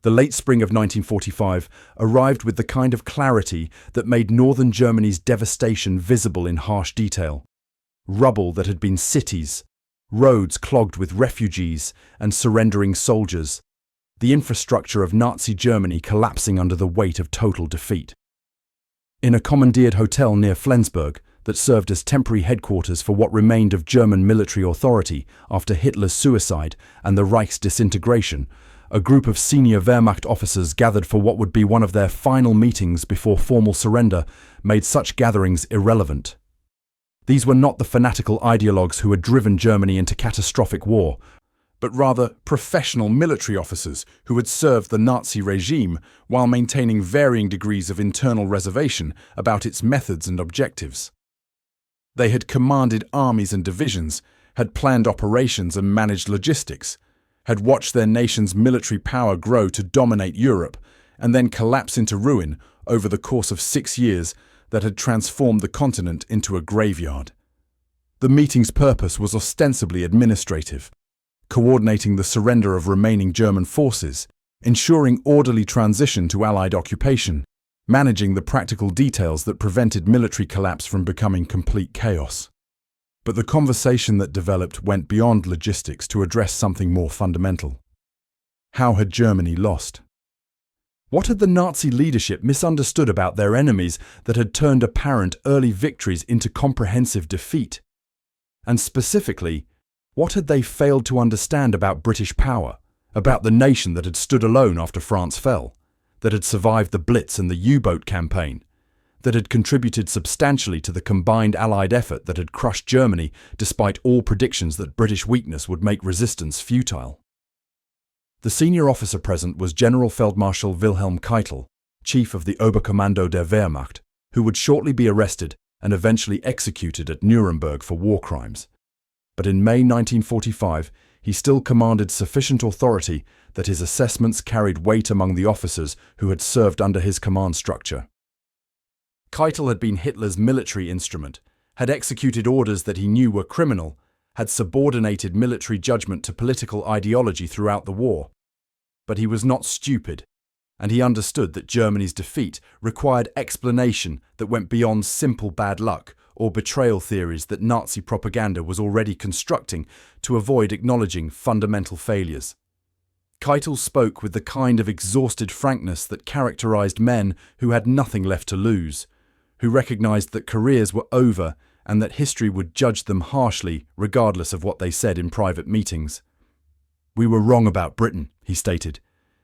The late spring of 1945 arrived with the kind of clarity that made northern Germany's devastation visible in harsh detail. Rubble that had been cities, roads clogged with refugees and surrendering soldiers, the infrastructure of Nazi Germany collapsing under the weight of total defeat. In a commandeered hotel near Flensburg that served as temporary headquarters for what remained of German military authority after Hitler's suicide and the Reich's disintegration, a group of senior Wehrmacht officers gathered for what would be one of their final meetings before formal surrender made such gatherings irrelevant. These were not the fanatical ideologues who had driven Germany into catastrophic war, but rather professional military officers who had served the Nazi regime while maintaining varying degrees of internal reservation about its methods and objectives. They had commanded armies and divisions, had planned operations and managed logistics, had watched their nation's military power grow to dominate Europe and then collapse into ruin over the course of 6 years that had transformed the continent into a graveyard. The meeting's purpose was ostensibly administrative, coordinating the surrender of remaining German forces, ensuring orderly transition to Allied occupation, managing the practical details that prevented military collapse from becoming complete chaos. But the conversation that developed went beyond logistics to address something more fundamental. How had Germany lost? What had the Nazi leadership misunderstood about their enemies that had turned apparent early victories into comprehensive defeat? And specifically, what had they failed to understand about British power, about the nation that had stood alone after France fell, that had survived the Blitz and the U-boat campaign, that had contributed substantially to the combined Allied effort that had crushed Germany despite all predictions that British weakness would make resistance futile? The senior officer present was General Feldmarschall Wilhelm Keitel, chief of the Oberkommando der Wehrmacht, who would shortly be arrested and eventually executed at Nuremberg for war crimes. But in May 1945, he still commanded sufficient authority that his assessments carried weight among the officers who had served under his command structure. Keitel had been Hitler's military instrument, had executed orders that he knew were criminal, had subordinated military judgment to political ideology throughout the war. But he was not stupid, and he understood that Germany's defeat required explanation that went beyond simple bad luck or betrayal theories that Nazi propaganda was already constructing to avoid acknowledging fundamental failures. Keitel spoke with the kind of exhausted frankness that characterized men who had nothing left to lose, who recognized that careers were over and that history would judge them harshly regardless of what they said in private meetings. "We were wrong about Britain," he stated,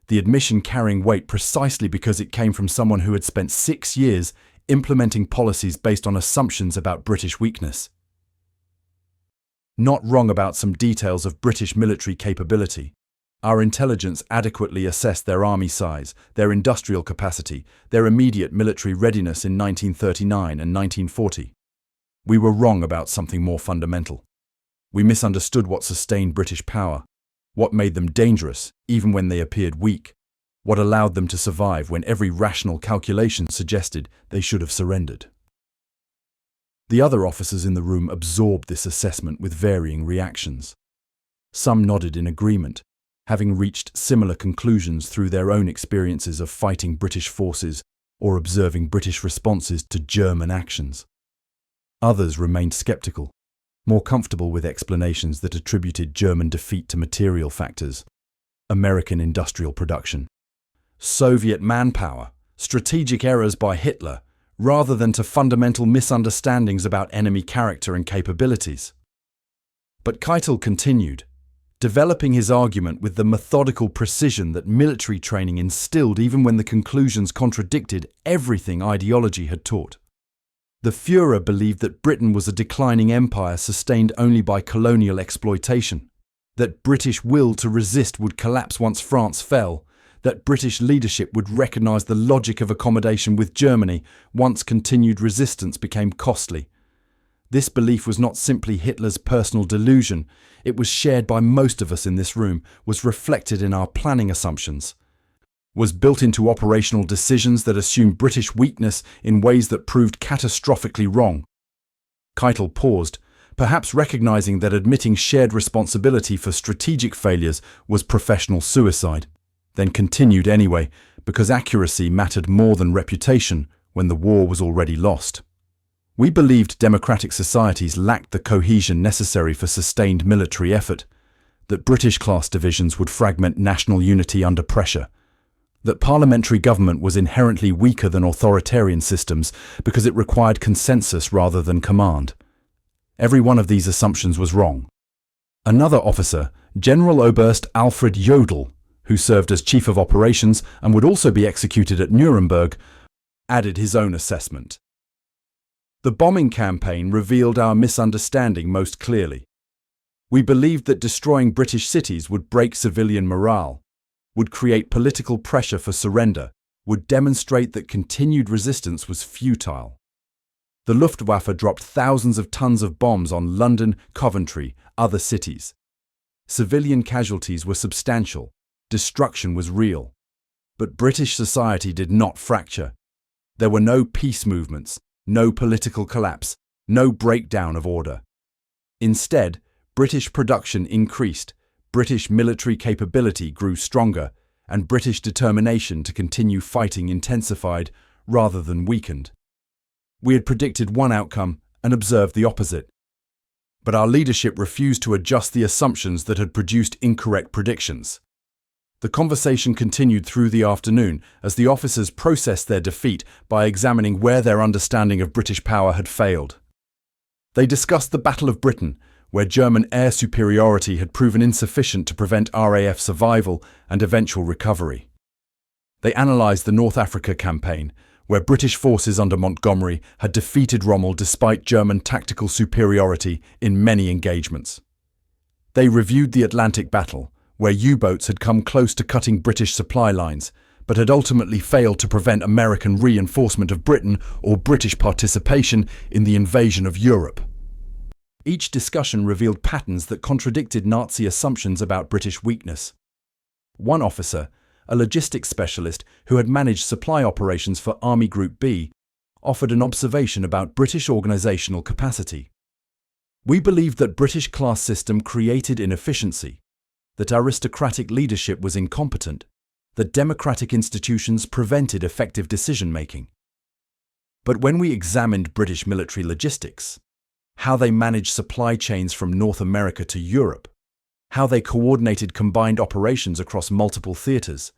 the admission carrying weight precisely because it came from someone who had spent 6 years implementing policies based on assumptions about British weakness. Not wrong about some details of British military capability. Our intelligence adequately assessed their army size, their industrial capacity, their immediate military readiness in 1939 and 1940. We were wrong about something more fundamental. We misunderstood what sustained British power, what made them dangerous even when they appeared weak, what allowed them to survive when every rational calculation suggested they should have surrendered. The other officers in the room absorbed this assessment with varying reactions. Some nodded in agreement, having reached similar conclusions through their own experiences of fighting British forces or observing British responses to German actions. Others remained skeptical, more comfortable with explanations that attributed German defeat to material factors, American industrial production, Soviet manpower, strategic errors by Hitler, rather than to fundamental misunderstandings about enemy character and capabilities. But Keitel continued, developing his argument with the methodical precision that military training instilled even when the conclusions contradicted everything ideology had taught. The Führer believed that Britain was a declining empire sustained only by colonial exploitation, that British will to resist would collapse once France fell, that British leadership would recognise the logic of accommodation with Germany once continued resistance became costly. This belief was not simply Hitler's personal delusion, it was shared by most of us in this room, was reflected in our planning assumptions, was built into operational decisions that assumed British weakness in ways that proved catastrophically wrong. Keitel paused, perhaps recognising that admitting shared responsibility for strategic failures was professional suicide. then continued anyway, because accuracy mattered more than reputation when the war was already lost. We believed democratic societies lacked the cohesion necessary for sustained military effort, that British class divisions would fragment national unity under pressure, that parliamentary government was inherently weaker than authoritarian systems because it required consensus rather than command. Every one of these assumptions was wrong. Another officer, General Oberst Alfred Jodl, who served as chief of operations and would also be executed at Nuremberg, added his own assessment. The bombing campaign revealed our misunderstanding most clearly. We believed that destroying British cities would break civilian morale, would create political pressure for surrender, would demonstrate that continued resistance was futile. The Luftwaffe dropped thousands of tons of bombs on London, Coventry, other cities. Civilian casualties were substantial. Destruction was real. But British society did not fracture. There were no peace movements, no political collapse, no breakdown of order. Instead, British production increased, British military capability grew stronger, and British determination to continue fighting intensified rather than weakened. We had predicted one outcome and observed the opposite. But our leadership refused to adjust the assumptions that had produced incorrect predictions. The conversation continued through the afternoon as the officers processed their defeat by examining where their understanding of British power had failed. They discussed the Battle of Britain, where German air superiority had proven insufficient to prevent RAF survival and eventual recovery. They analysed the North Africa campaign, where British forces under Montgomery had defeated Rommel despite German tactical superiority in many engagements. They reviewed the Atlantic Battle, where U-boats had come close to cutting British supply lines, but had ultimately failed to prevent American reinforcement of Britain or British participation in the invasion of Europe. Each discussion revealed patterns that contradicted Nazi assumptions about British weakness. One officer, a logistics specialist who had managed supply operations for Army Group B, offered an observation about British organisational capacity. We believed that British class system created inefficiency, that aristocratic leadership was incompetent, that democratic institutions prevented effective decision-making. But when we examined British military logistics, how they managed supply chains from North America to Europe, how they coordinated combined operations across multiple theatres,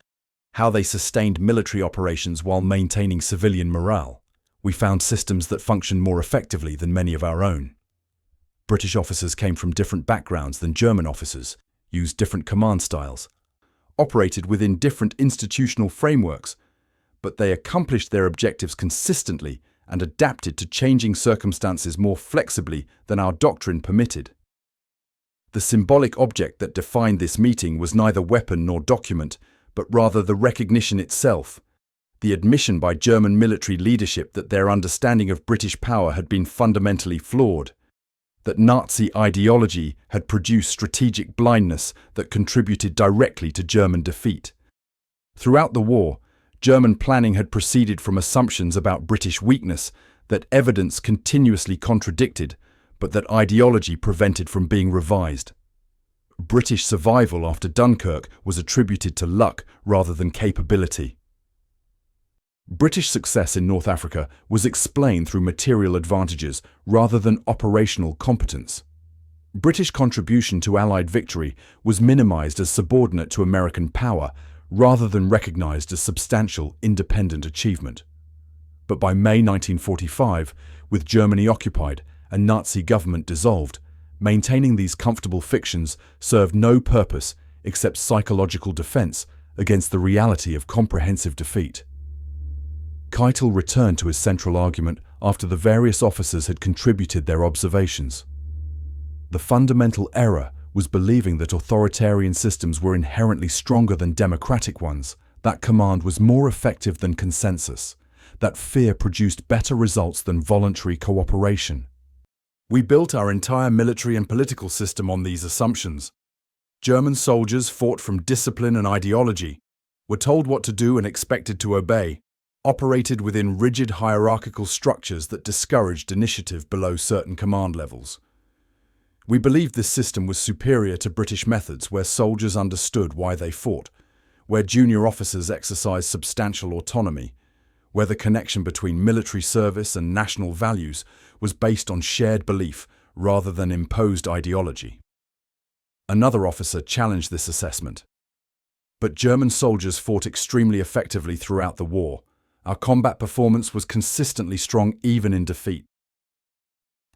how they sustained military operations while maintaining civilian morale, we found systems that functioned more effectively than many of our own. British officers came from different backgrounds than German officers, used different command styles, operated within different institutional frameworks, but they accomplished their objectives consistently and adapted to changing circumstances more flexibly than our doctrine permitted. The symbolic object that defined this meeting was neither weapon nor document, but rather the recognition itself, the admission by German military leadership that their understanding of British power had been fundamentally flawed, that Nazi ideology had produced strategic blindness that contributed directly to German defeat. Throughout the war, German planning had proceeded from assumptions about British weakness that evidence continuously contradicted, but that ideology prevented from being revised. British survival after Dunkirk was attributed to luck rather than capability. British success in North Africa was explained through material advantages rather than operational competence. British contribution to Allied victory was minimized as subordinate to American power rather than recognized as substantial independent achievement. But by May 1945, with Germany occupied and Nazi government dissolved, maintaining these comfortable fictions served no purpose except psychological defense against the reality of comprehensive defeat. Keitel returned to his central argument after the various officers had contributed their observations. The fundamental error was believing that authoritarian systems were inherently stronger than democratic ones, that command was more effective than consensus, that fear produced better results than voluntary cooperation. We built our entire military and political system on these assumptions. German soldiers fought from discipline and ideology, were told what to do and expected to obey, operated within rigid hierarchical structures that discouraged initiative below certain command levels. We believed this system was superior to British methods where soldiers understood why they fought, where junior officers exercised substantial autonomy, where the connection between military service and national values was based on shared belief rather than imposed ideology. Another officer challenged this assessment. But German soldiers fought extremely effectively throughout the war. Our combat performance was consistently strong even in defeat.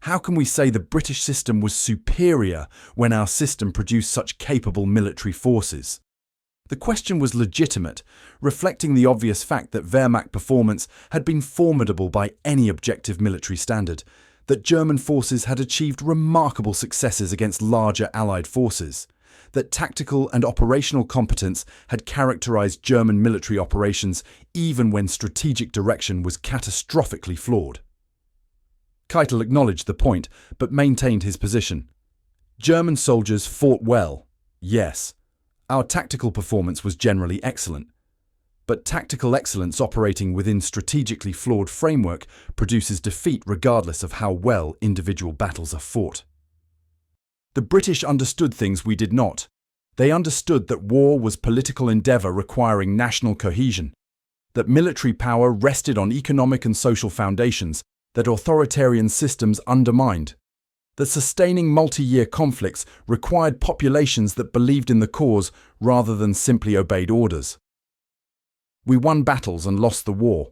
How can we say the British system was superior when our system produced such capable military forces? The question was legitimate, reflecting the obvious fact that Wehrmacht performance had been formidable by any objective military standard, that German forces had achieved remarkable successes against larger Allied forces, that tactical and operational competence had characterized German military operations even when strategic direction was catastrophically flawed. Keitel acknowledged the point, but maintained his position. German soldiers fought well, yes. Our tactical performance was generally excellent. But tactical excellence operating within strategically flawed framework produces defeat regardless of how well individual battles are fought. The British understood things we did not. They understood that war was political endeavour requiring national cohesion, that military power rested on economic and social foundations that authoritarian systems undermined, that sustaining multi-year conflicts required populations that believed in the cause rather than simply obeyed orders. We won battles and lost the war.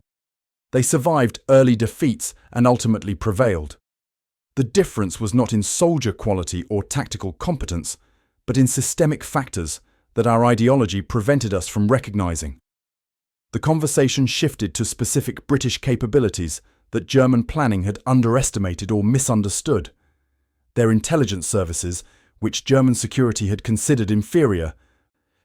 They survived early defeats and ultimately prevailed. The difference was not in soldier quality or tactical competence, but in systemic factors that our ideology prevented us from recognizing. The conversation shifted to specific British capabilities that German planning had underestimated or misunderstood. Their intelligence services, which German security had considered inferior,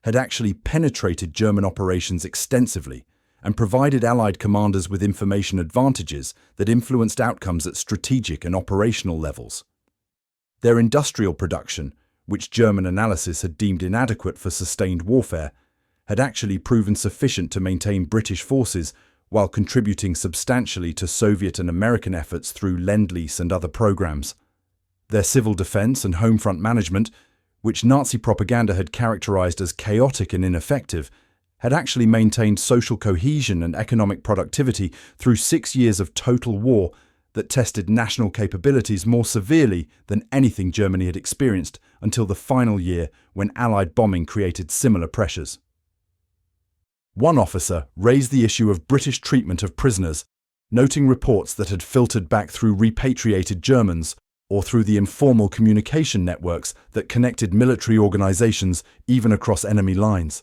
had actually penetrated German operations extensively and provided Allied commanders with information advantages that influenced outcomes at strategic and operational levels. Their industrial production, which German analysis had deemed inadequate for sustained warfare, had actually proven sufficient to maintain British forces while contributing substantially to Soviet and American efforts through Lend-Lease and other programs. Their civil defense and home front management, which Nazi propaganda had characterized as chaotic and ineffective, had actually maintained social cohesion and economic productivity through 6 years of total war that tested national capabilities more severely than anything Germany had experienced until the final year when Allied bombing created similar pressures. One officer raised the issue of British treatment of prisoners, noting reports that had filtered back through repatriated Germans or through the informal communication networks that connected military organizations even across enemy lines.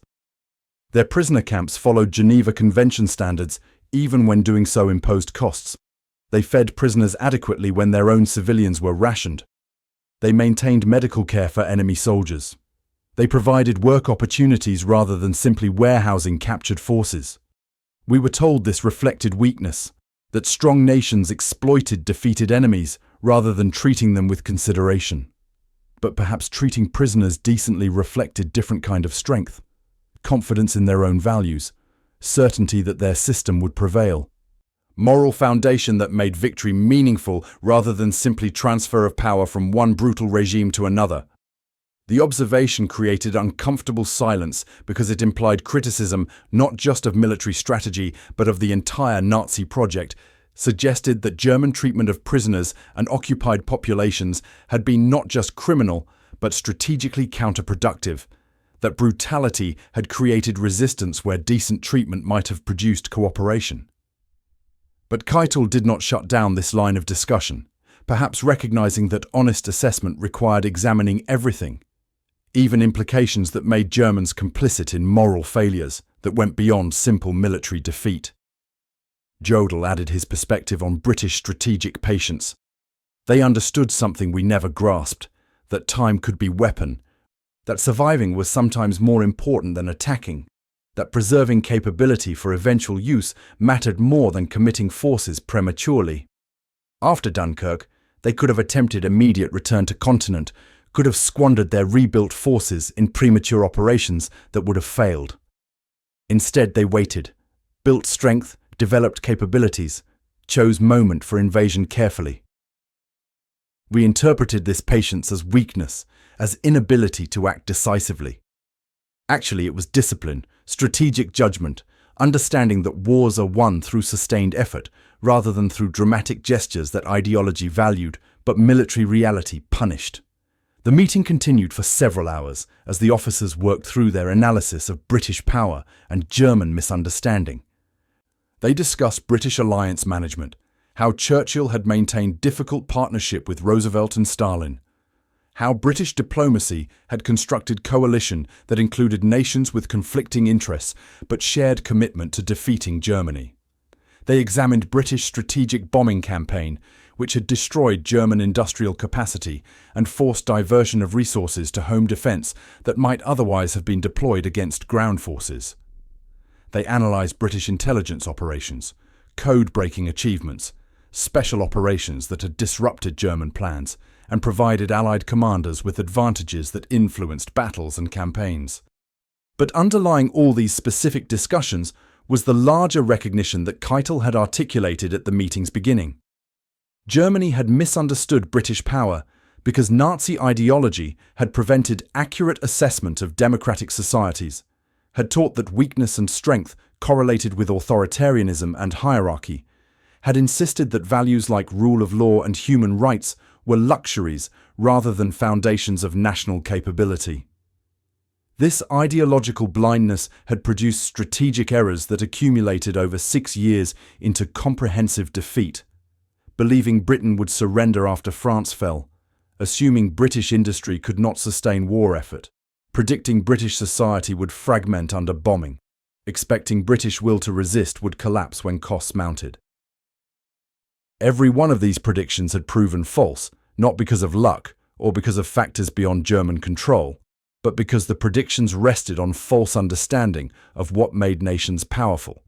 Their prisoner camps followed Geneva Convention standards, even when doing so imposed costs. They fed prisoners adequately when their own civilians were rationed. They maintained medical care for enemy soldiers. They provided work opportunities rather than simply warehousing captured forces. We were told this reflected weakness, that strong nations exploited defeated enemies rather than treating them with consideration. But perhaps treating prisoners decently reflected different kind of strength, confidence in their own values, certainty that their system would prevail. Moral foundation that made victory meaningful rather than simply transfer of power from one brutal regime to another. The observation created uncomfortable silence because it implied criticism not just of military strategy but of the entire Nazi project, suggested that German treatment of prisoners and occupied populations had been not just criminal but strategically counterproductive, that brutality had created resistance where decent treatment might have produced cooperation. But Keitel did not shut down this line of discussion, perhaps recognizing that honest assessment required examining everything, even implications that made Germans complicit in moral failures that went beyond simple military defeat. Jodl added his perspective on British strategic patience. They understood something we never grasped, that time could be weapon, that surviving was sometimes more important than attacking, that preserving capability for eventual use mattered more than committing forces prematurely. After Dunkirk, they could have attempted immediate return to continent, could have squandered their rebuilt forces in premature operations that would have failed. Instead, they waited, built strength, developed capabilities, chose moment for invasion carefully. We interpreted this patience as weakness, as inability to act decisively. Actually, it was discipline, strategic judgment, understanding that wars are won through sustained effort, rather than through dramatic gestures that ideology valued, but military reality punished. The meeting continued for several hours as the officers worked through their analysis of British power and German misunderstanding. They discussed British alliance management, how Churchill had maintained difficult partnership with Roosevelt and Stalin, how British diplomacy had constructed coalition that included nations with conflicting interests but shared commitment to defeating Germany. They examined British strategic bombing campaign, which had destroyed German industrial capacity and forced diversion of resources to home defence that might otherwise have been deployed against ground forces. They analysed British intelligence operations, code-breaking achievements, special operations that had disrupted German plans, and provided Allied commanders with advantages that influenced battles and campaigns. But underlying all these specific discussions was the larger recognition that Keitel had articulated at the meeting's beginning. Germany had misunderstood British power because Nazi ideology had prevented accurate assessment of democratic societies, had taught that weakness and strength correlated with authoritarianism and hierarchy, had insisted that values like rule of law and human rights were luxuries rather than foundations of national capability. This ideological blindness had produced strategic errors that accumulated over 6 years into comprehensive defeat, believing Britain would surrender after France fell, assuming British industry could not sustain war effort, predicting British society would fragment under bombing, expecting British will to resist would collapse when costs mounted. Every one of these predictions had proven false, not because of luck or because of factors beyond German control, but because the predictions rested on false understanding of what made nations powerful.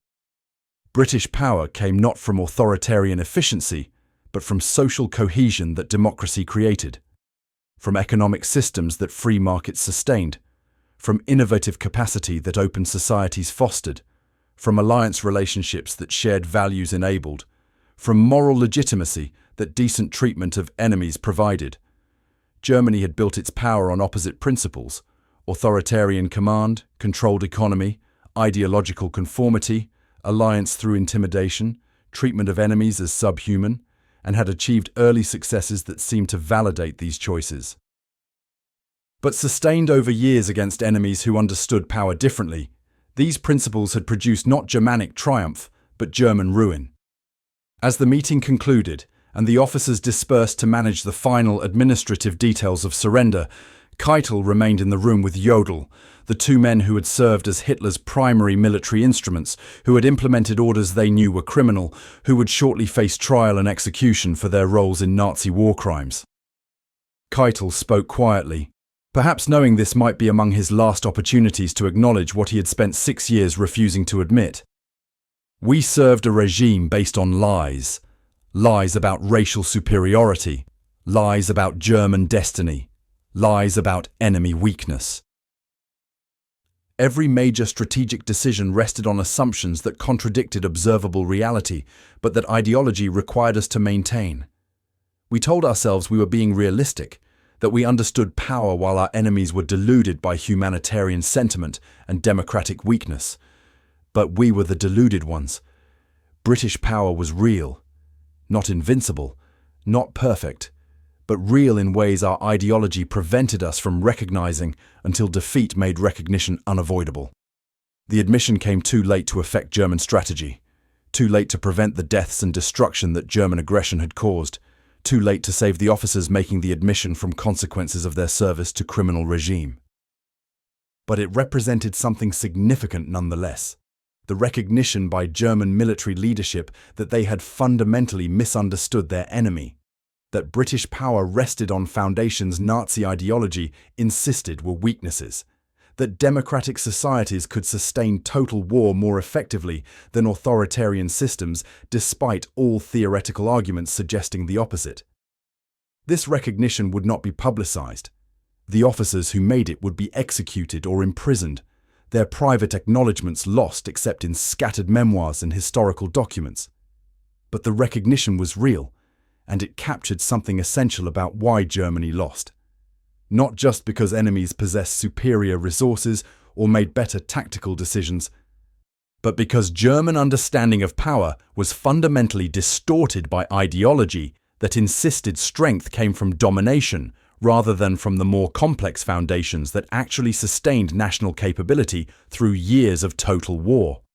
British power came not from authoritarian efficiency, but from social cohesion that democracy created, from economic systems that free markets sustained, from innovative capacity that open societies fostered, from alliance relationships that shared values enabled, from moral legitimacy that decent treatment of enemies provided. Germany had built its power on opposite principles: authoritarian command, controlled economy, ideological conformity, alliance through intimidation, treatment of enemies as subhuman, and had achieved early successes that seemed to validate these choices. But sustained over years against enemies who understood power differently, these principles had produced not Germanic triumph, but German ruin. As the meeting concluded, and the officers dispersed to manage the final administrative details of surrender, Keitel remained in the room with Jodl, the two men who had served as Hitler's primary military instruments, who had implemented orders they knew were criminal, who would shortly face trial and execution for their roles in Nazi war crimes. Keitel spoke quietly, perhaps knowing this might be among his last opportunities to acknowledge what he had spent 6 years refusing to admit. We served a regime based on lies. Lies about racial superiority. Lies about German destiny. Lies about enemy weakness. Every major strategic decision rested on assumptions that contradicted observable reality, but that ideology required us to maintain. We told ourselves we were being realistic, that we understood power while our enemies were deluded by humanitarian sentiment and democratic weakness. But we were the deluded ones. British power was real, not invincible, not perfect, but real in ways our ideology prevented us from recognizing until defeat made recognition unavoidable. The admission came too late to affect German strategy, too late to prevent the deaths and destruction that German aggression had caused, too late to save the officers making the admission from consequences of their service to criminal regime. But it represented something significant nonetheless. The recognition by German military leadership that they had fundamentally misunderstood their enemy, that British power rested on foundations Nazi ideology insisted were weaknesses, that democratic societies could sustain total war more effectively than authoritarian systems despite all theoretical arguments suggesting the opposite. This recognition would not be publicized. The officers who made it would be executed or imprisoned, their private acknowledgements lost except in scattered memoirs and historical documents. But the recognition was real, and it captured something essential about why Germany lost. Not just because enemies possessed superior resources or made better tactical decisions, but because German understanding of power was fundamentally distorted by ideology that insisted strength came from domination rather than from the more complex foundations that actually sustained national capability through years of total war.